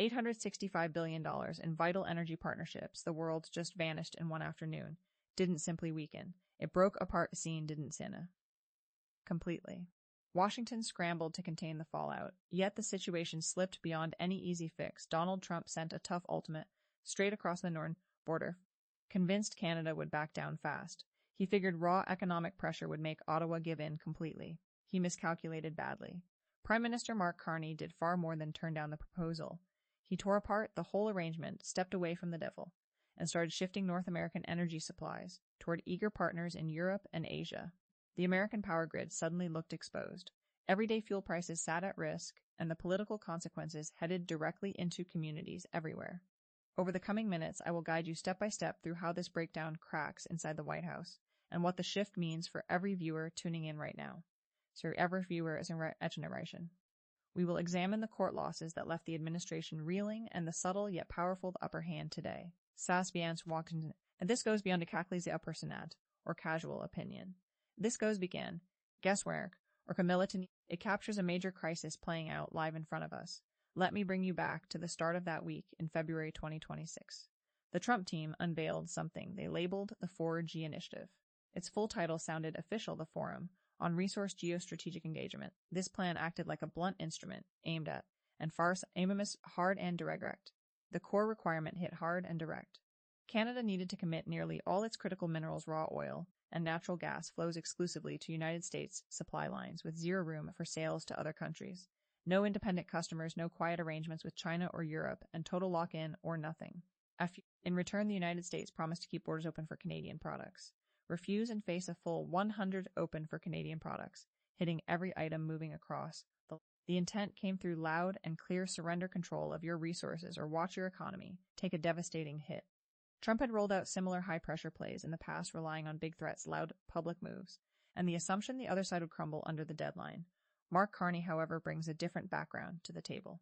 $865 billion in vital energy partnerships the world just vanished in one afternoon. Didn't simply weaken. It broke apart a scene didn't sinna. Completely. Washington scrambled to contain the fallout, yet the situation slipped beyond any easy fix. Donald Trump sent a tough ultimate straight across the northern border, convinced Canada would back down fast. He figured raw economic pressure would make Ottawa give in completely. He miscalculated badly. Prime Minister Mark Carney did far more than turn down the proposal. He tore apart the whole arrangement, stepped away from the devil, and started shifting North American energy supplies toward eager partners in Europe and Asia. The American power grid suddenly looked exposed. Everyday fuel prices sat at risk, and the political consequences headed directly into communities everywhere. Over the coming minutes, I will guide you step by step through how this breakdown cracks inside the White House, and what the shift means for every viewer tuning in right now. So every viewer is a generation. We will examine the court losses that left the administration reeling and the subtle yet powerful upper hand today. Ça vient Washington, and this goes beyond a calculé a personat, or casual opinion. This goes began, guesswork, or camillitin. It captures a major crisis playing out live in front of us. Let me bring you back to the start of that week in February 2026. The Trump team unveiled something they labeled the 4G Initiative. Its full title sounded official: the Forum on Resource Geostrategic Engagement. This plan acted like a blunt instrument aimed at, and farce aimamus hard and direct. The core requirement hit hard and direct. Canada needed to commit nearly all its critical minerals, raw oil, and natural gas flows exclusively to United States supply lines with zero room for sales to other countries. No independent customers, no quiet arrangements with China or Europe, and total lock-in or nothing. In return, the United States promised to keep borders open for Canadian products. Refuse and face a full 100 open for Canadian products, hitting every item moving across. The intent came through loud and clear: surrender control of your resources or watch your economy take a devastating hit. Trump had rolled out similar high-pressure plays in the past, relying on big threats, loud public moves, and the assumption the other side would crumble under the deadline. Mark Carney, however, brings a different background to the table.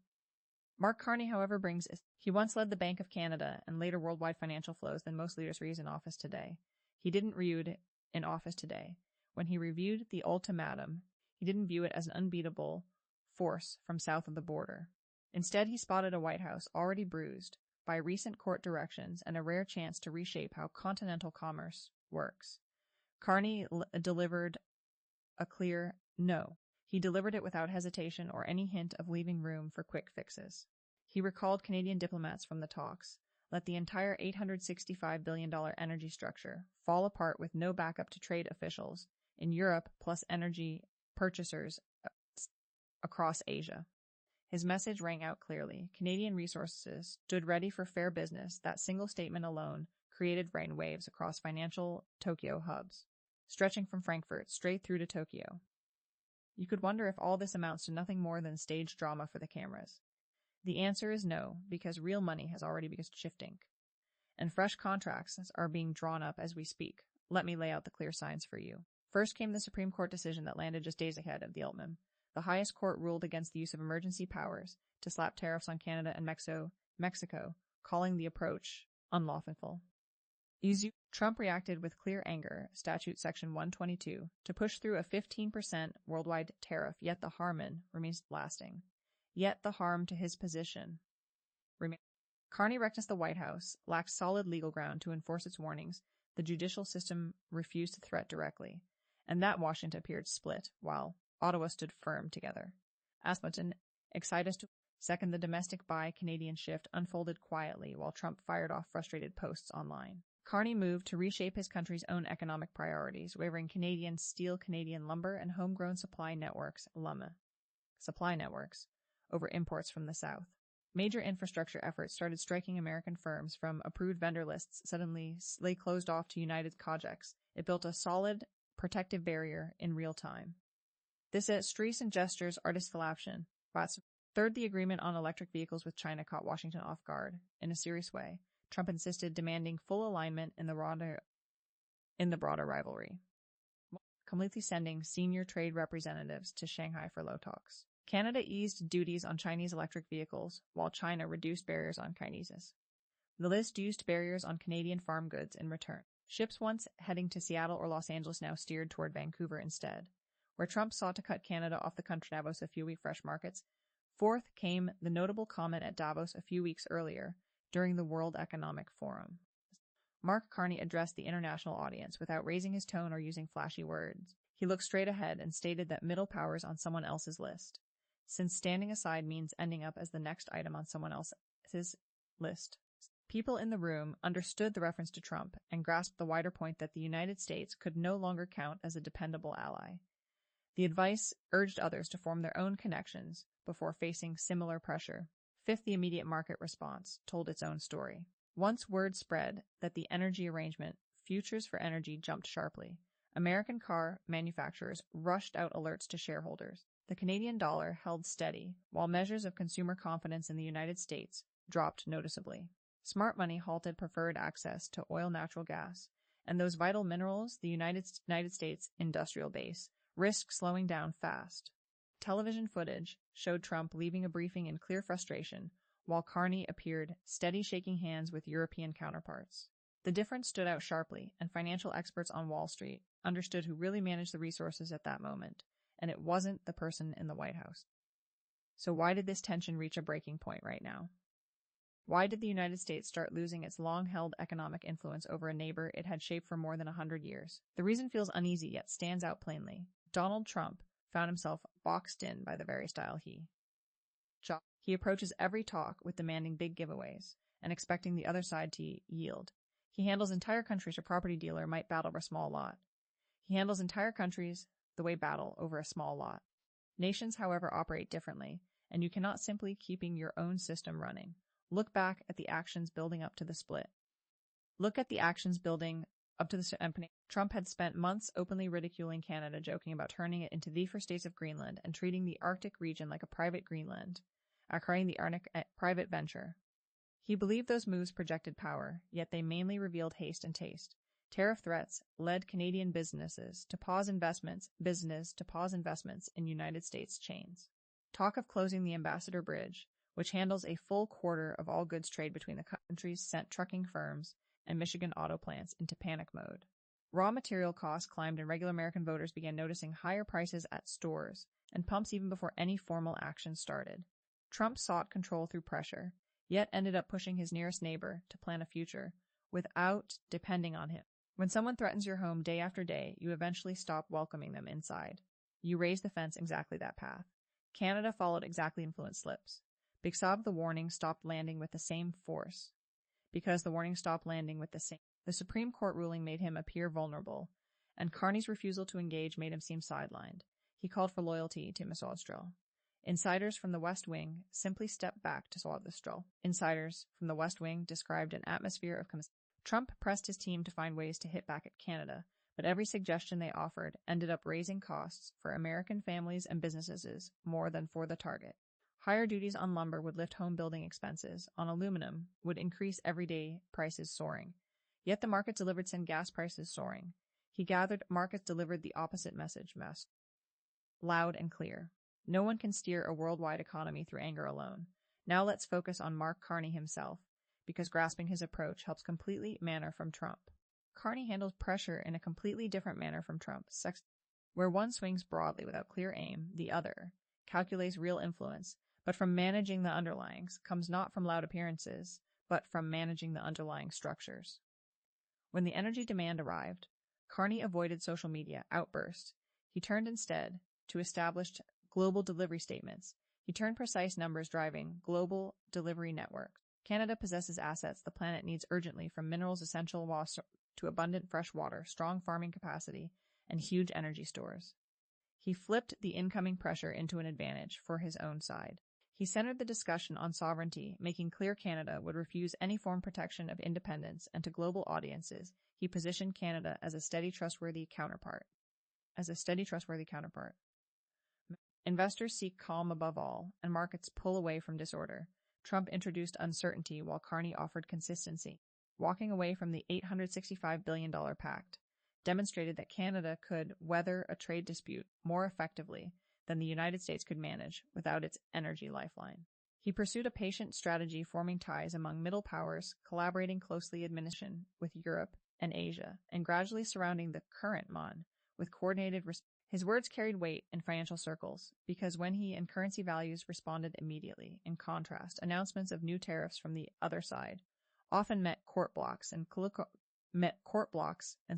He once led the Bank of Canada and later worldwide financial flows than most leaders read in office today. He didn't read in office today. When he reviewed the ultimatum, he didn't view it as an unbeatable force from south of the border. Instead, he spotted a White House already bruised by recent court directions and a rare chance to reshape how continental commerce works. Carney delivered a clear no. He delivered it without hesitation or any hint of leaving room for quick fixes. He recalled Canadian diplomats from the talks, let the entire $865 billion energy structure fall apart with no backup to trade officials in Europe plus energy purchasers across Asia. His message rang out clearly. Canadian resources stood ready for fair business. That single statement alone created brainwaves across financial Tokyo hubs, stretching from Frankfurt straight through to Tokyo. You could wonder if all this amounts to nothing more than stage drama for the cameras. The answer is no, because real money has already begun shifting, and fresh contracts are being drawn up as we speak. Let me lay out the clear signs for you. First came the Supreme Court decision that landed just days ahead of the ultimatum. The highest court ruled against the use of emergency powers to slap tariffs on Canada and Mexico, calling the approach unlawful. Trump reacted with clear anger, Statute Section 122, to push through a 15% worldwide tariff, yet the harm remains lasting. Yet the harm to his position remains. Carney recognized the White House lacked solid legal ground to enforce its warnings. The judicial system refused to threat directly, and that Washington appeared split, while Ottawa stood firm together. Asmussen, excited to second the domestic buy Canadian shift, unfolded quietly while Trump fired off frustrated posts online. Carney moved to reshape his country's own economic priorities, wavering Canadian steel, Canadian lumber, and homegrown supply networks, over imports from the South. Major infrastructure efforts started striking American firms from approved vendor lists. Suddenly, lay closed off to United projects. It built a solid, protective barrier in real time. This streets and gestures articulation. Third, the agreement on electric vehicles with China caught Washington off guard. In a serious way, Trump insisted, demanding full alignment in the broader rivalry, completely sending senior trade representatives to Shanghai for low talks. Canada eased duties on Chinese electric vehicles, while China reduced barriers on Chinese's. The list used barriers on Canadian farm goods in return. Ships once heading to Seattle or Los Angeles now steered toward Vancouver instead. Where Trump sought to cut Canada off the country Davos a few week fresh markets, Fourth came the notable comment at Davos a few weeks earlier during the World Economic Forum. Mark Carney addressed the international audience without raising his tone or using flashy words. He looked straight ahead and stated that middle power is on someone else's list, since standing aside means ending up as the next item on someone else's list. People in the room understood the reference to Trump and grasped the wider point that the United States could no longer count as a dependable ally. The advice urged others to form their own connections before facing similar pressure. Fifth, the immediate market response told its own story. Once word spread that the energy arrangement, futures for energy, jumped sharply, American car manufacturers rushed out alerts to shareholders. The Canadian dollar held steady, while measures of consumer confidence in the United States dropped noticeably. Smart money halted preferred access to oil, natural gas, and those vital minerals the United States industrial base risked slowing down fast. Television footage showed Trump leaving a briefing in clear frustration, while Carney appeared steady, shaking hands with European counterparts. The difference stood out sharply, and financial experts on Wall Street understood who really managed the resources at that moment, and it wasn't the person in the White House. So why did this tension reach a breaking point right now? Why did the United States start losing its long-held economic influence over a neighbor it had shaped for more than 100 years? The reason feels uneasy yet stands out plainly. Donald Trump found himself boxed in by the very style he approaches every talk with demanding big giveaways and expecting the other side to yield. He handles entire countries a property dealer might battle over a small lot. He handles entire countries the way battle over a small lot. Nations, however, operate differently, and you cannot simply keeping your own system running. Look back at the actions building up to the split. Look at the actions building up to the Trump had spent months openly ridiculing Canada, joking about turning it into the first states of Greenland and treating the Arctic region like a private Greenland, according the Arctic private venture. He believed those moves projected power, yet they mainly revealed haste and taste. Tariff threats led Canadian businesses to pause investments in United States chains. Talk of closing the Ambassador Bridge, which handles a full quarter of all goods trade between the countries, sent trucking firms and Michigan auto plants into panic mode. Raw material costs climbed and regular American voters began noticing higher prices at stores and pumps even before any formal action started. Trump sought control through pressure, yet ended up pushing his nearest neighbor to plan a future without depending on him. When someone threatens your home day after day, you eventually stop welcoming them inside. You raise the fence exactly that path. Canada followed exactly influence slips. Because the warning stopped landing with the same force. The Supreme Court ruling made him appear vulnerable, and Carney's refusal to engage made him seem sidelined. He called for loyalty to Ms. Ostrel. Insiders from the West Wing simply stepped back to swallow the straw. Insiders from the West Wing described an atmosphere of Trump pressed his team to find ways to hit back at Canada, but every suggestion they offered ended up raising costs for American families and businesses more than for the target. Higher duties on lumber would lift home building expenses, on aluminum would increase everyday prices soaring. Yet the market delivered send gas prices soaring. He gathered markets delivered the opposite message, loud and clear. No one can steer a worldwide economy through anger alone. Now let's focus on Mark Carney himself, because grasping his approach helps completely manner from Trump. Carney handles pressure in a completely different manner from Trump. Where one swings broadly without clear aim, the other calculates real influence, but from managing the underlyings comes not from loud appearances, but from managing the underlying structures. When the energy demand arrived, Carney avoided social media outbursts. He turned instead to established global delivery statements. He turned precise numbers driving global delivery networks. Canada possesses assets the planet needs urgently, from minerals essential to abundant fresh water, strong farming capacity, and huge energy stores. He flipped the incoming pressure into an advantage for his own side. He centered the discussion on sovereignty, making clear Canada would refuse any form of protection of independence, and to global audiences, he positioned Canada as a steady, trustworthy counterpart. Investors seek calm above all, and markets pull away from disorder. Trump introduced uncertainty while Carney offered consistency. Walking away from the $865 billion pact demonstrated that Canada could weather a trade dispute more effectively than the United States could manage without its energy lifeline. He pursued a patient strategy, forming ties among middle powers, collaborating closely with Europe and Asia, and gradually surrounding the current MON with coordinated His words carried weight in financial circles because when he and currency values responded immediately, in contrast, announcements of new tariffs from the other side often met court blocks and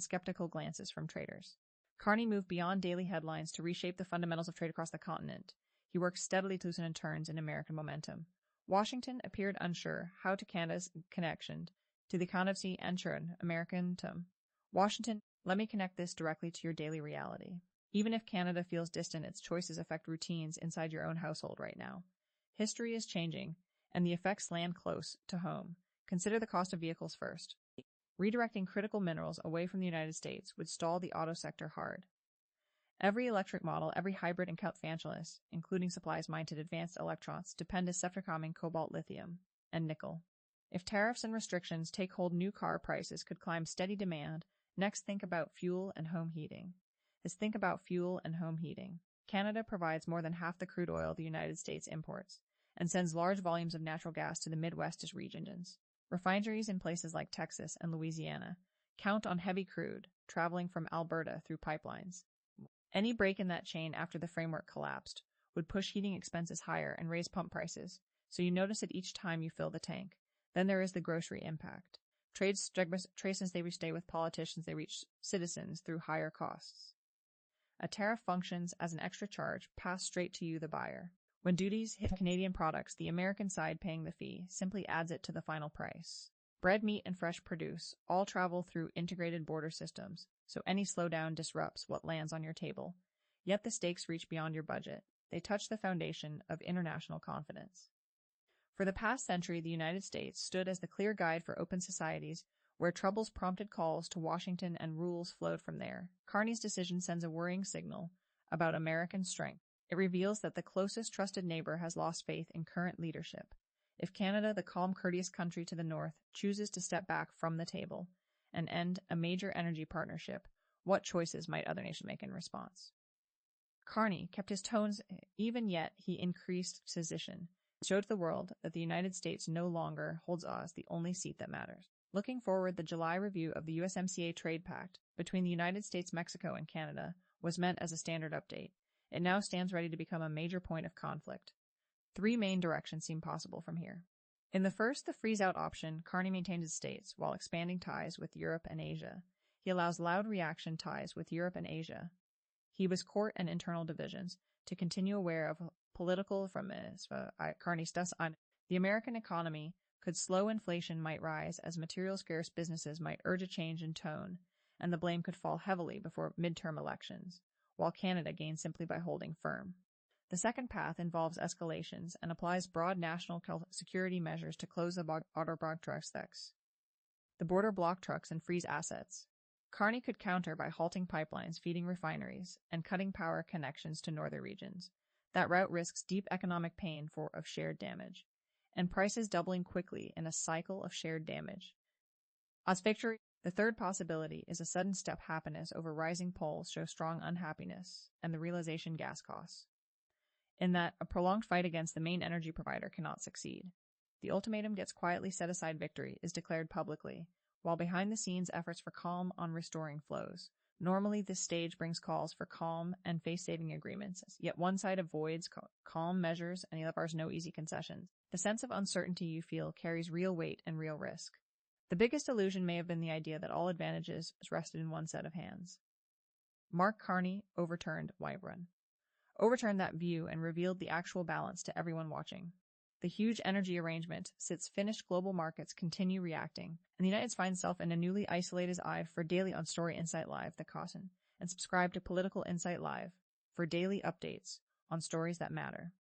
skeptical glances from traders. Carney moved beyond daily headlines to reshape the fundamentals of trade across the continent. He worked steadily to loosen turns in American momentum. Washington appeared unsure how to Canada's connection to the convivcy ensured Americantum. Washington, let me connect this directly to your daily reality. Even if Canada feels distant, its choices affect routines inside your own household right now. History is changing, and the effects land close to home. Consider the cost of vehicles first. Redirecting critical minerals away from the United States would stall the auto sector hard. Every electric model, every hybrid and fantailist, including supplies mined to advanced electrons, depend as septicoming cobalt, lithium, and nickel. If tariffs and restrictions take hold, new car prices could climb steady demand. Next, think about fuel and home heating. Canada provides more than half the crude oil the United States imports and sends large volumes of natural gas to the Midwest regions. Refineries in places like Texas and Louisiana count on heavy crude traveling from Alberta through pipelines. Any break in that chain after the framework collapsed would push heating expenses higher and raise pump prices, so you notice it each time you fill the tank. Then there is the grocery impact. Traces they stay with politicians, they reach citizens through higher costs. A tariff functions as an extra charge passed straight to you, the buyer. When duties hit Canadian products, the American side paying the fee simply adds it to the final price. Bread, meat, and fresh produce all travel through integrated border systems, so any slowdown disrupts what lands on your table. Yet the stakes reach beyond your budget. They touch the foundation of international confidence. For the past century, the United States stood as the clear guide for open societies, where troubles prompted calls to Washington and rules flowed from there. Carney's decision sends a worrying signal about American strength. It reveals that the closest trusted neighbor has lost faith in current leadership. If Canada, the calm, courteous country to the north, chooses to step back from the table and end a major energy partnership, what choices might other nations make in response? Carney kept his tones even, yet he increased position, showed the world that the United States no longer holds as the only seat that matters. Looking forward, the July review of the USMCA trade pact between the United States, Mexico, and Canada was meant as a standard update. It now stands ready to become a major point of conflict. 3 main directions seem possible from here. In the first, the freeze-out option, Carney maintains his states while expanding ties with Europe and Asia. He allows loud reaction ties with Europe and Asia. He was court and internal divisions to continue aware of political from Carney's on. The American economy could slow, inflation might rise as material scarce businesses might urge a change in tone, and the blame could fall heavily before midterm elections, while Canada gains simply by holding firm. The second path involves escalations and applies broad national security measures to close the border block trucks and freeze assets. Carney could counter by halting pipelines feeding refineries and cutting power connections to northern regions. That route risks deep economic pain of shared damage, and prices doubling quickly in a cycle of shared damage. As victory, the third possibility is a sudden step happiness over rising polls show strong unhappiness and the realization gas costs. In that, a prolonged fight against the main energy provider cannot succeed. The ultimatum gets quietly set aside, victory is declared publicly, while behind-the-scenes efforts for calm on restoring flows. Normally, this stage brings calls for calm and face-saving agreements, yet one side avoids calm measures and the other offers no easy concessions. The sense of uncertainty you feel carries real weight and real risk. The biggest illusion may have been the idea that all advantages rested in one set of hands. Mark Carney overturned that view and revealed the actual balance to everyone watching. The huge energy arrangement sits finished global markets continue reacting, and the United States finds itself in a newly isolated eye for daily on Story Insight Live, the caution, and subscribe to Political Insight Live for daily updates on stories that matter.